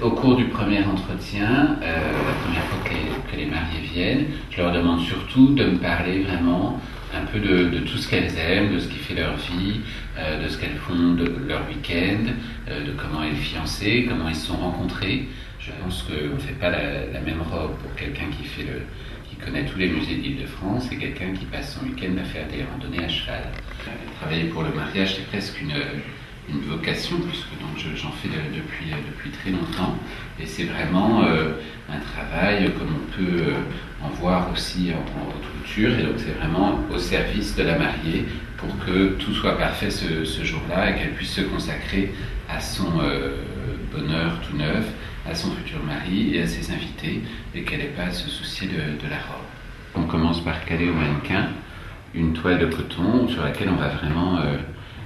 Au cours du premier entretien, la première fois que les mariées viennent, je leur demande surtout de me parler vraiment un peu de tout ce qu'elles aiment, de ce qui fait leur vie, de ce qu'elles font de leur week-end, de comment elles fiancées, comment ils se sont rencontrés. Je pense qu'on ne fait pas la même robe pour quelqu'un qui connaît tous les musées d'Île-de-France et quelqu'un qui passe son week-end à faire des randonnées à cheval. Travailler pour le mariage, c'est presque une vocation, puisque donc j'en fais depuis très longtemps, et c'est vraiment un travail comme on peut en voir aussi en haute couture, et donc c'est vraiment au service de la mariée pour que tout soit parfait ce jour-là et qu'elle puisse se consacrer à son bonheur tout neuf, à son futur mari et à ses invités, et qu'elle n'ait pas à se soucier de la robe. On commence par caler au mannequin une toile de coton sur laquelle on va vraiment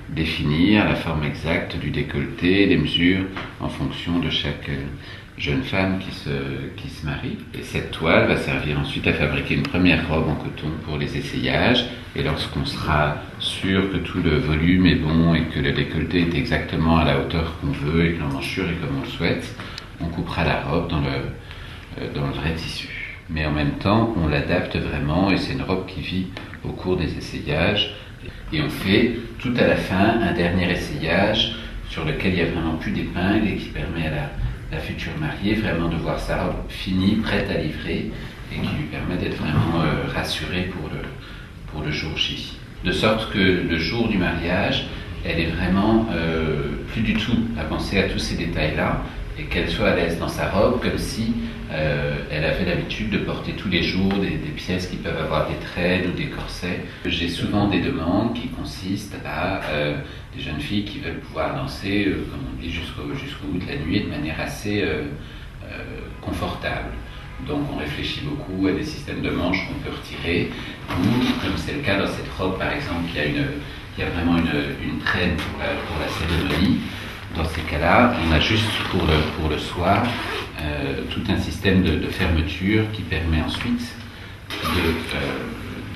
définir la forme exacte du décolleté, les mesures en fonction de chaque jeune femme qui se marie. Et cette toile va servir ensuite à fabriquer une première robe en coton pour les essayages. Et lorsqu'on sera sûr que tout le volume est bon et que le décolleté est exactement à la hauteur qu'on veut et que l'emmanchure est comme on le souhaite, on coupera la robe dans le vrai tissu. Mais en même temps, on l'adapte vraiment et c'est une robe qui vit au cours des essayages. Et on fait tout à la fin un dernier essayage sur lequel il n'y a vraiment plus d'épingles et qui permet à la future mariée vraiment de voir sa robe finie, prête à livrer et qui lui permet d'être vraiment rassurée pour le jour J. De sorte que le jour du mariage, elle est vraiment plus du tout à penser à tous ces détails-là et qu'elle soit à l'aise dans sa robe comme si elle avait l'habitude de porter tous les jours des pièces qui peuvent avoir des traînes ou des corsets. J'ai souvent des demandes qui consistent à des jeunes filles qui veulent pouvoir danser, comme on dit, jusqu'au bout de la nuit de manière assez confortable. Donc on réfléchit beaucoup à des systèmes de manches qu'on peut retirer, ou comme c'est le cas dans cette robe par exemple, il y a vraiment une traîne pour la cérémonie. Dans ces cas-là, on a juste pour le soir tout un système de fermeture qui permet ensuite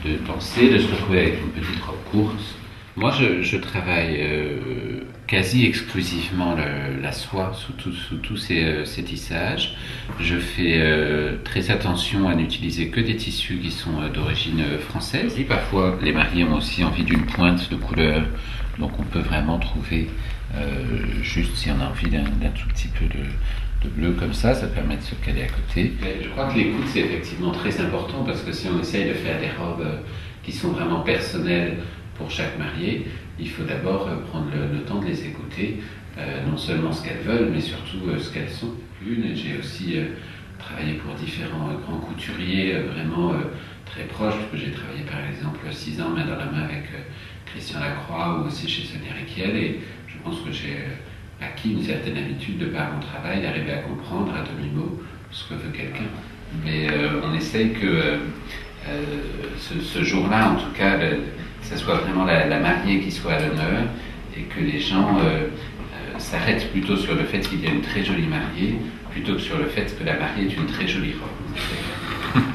de danser, de se retrouver avec une petite robe courte. Moi, je travaille quasi exclusivement la soie sous tous ces tissages. Je fais très attention à n'utiliser que des tissus qui sont d'origine française. Et parfois, les mariés ont aussi envie d'une pointe de couleur, donc on peut vraiment trouver juste si on a envie d'un tout petit peu de bleu comme ça permet de se caler à côté. Mais je crois que l'écoute c'est effectivement très important parce que si on essaye de faire des robes qui sont vraiment personnelles pour chaque mariée, il faut d'abord prendre le temps de les écouter, non seulement ce qu'elles veulent, mais surtout ce qu'elles sont. J'ai aussi travaillé pour différents grands couturiers vraiment très proches, parce que j'ai travaillé par exemple 6 ans main dans la main avec Christian Lacroix ou aussi chez Sonia Rykiel, et je pense que j'ai acquis une certaine habitude de par mon travail d'arriver à comprendre à demi-mot ce que veut quelqu'un. Mais on essaye que ce jour-là, en tout cas, que ce soit vraiment la mariée qui soit à l'honneur et que les gens s'arrêtent plutôt sur le fait qu'il y a une très jolie mariée plutôt que sur le fait que la mariée est une très jolie robe.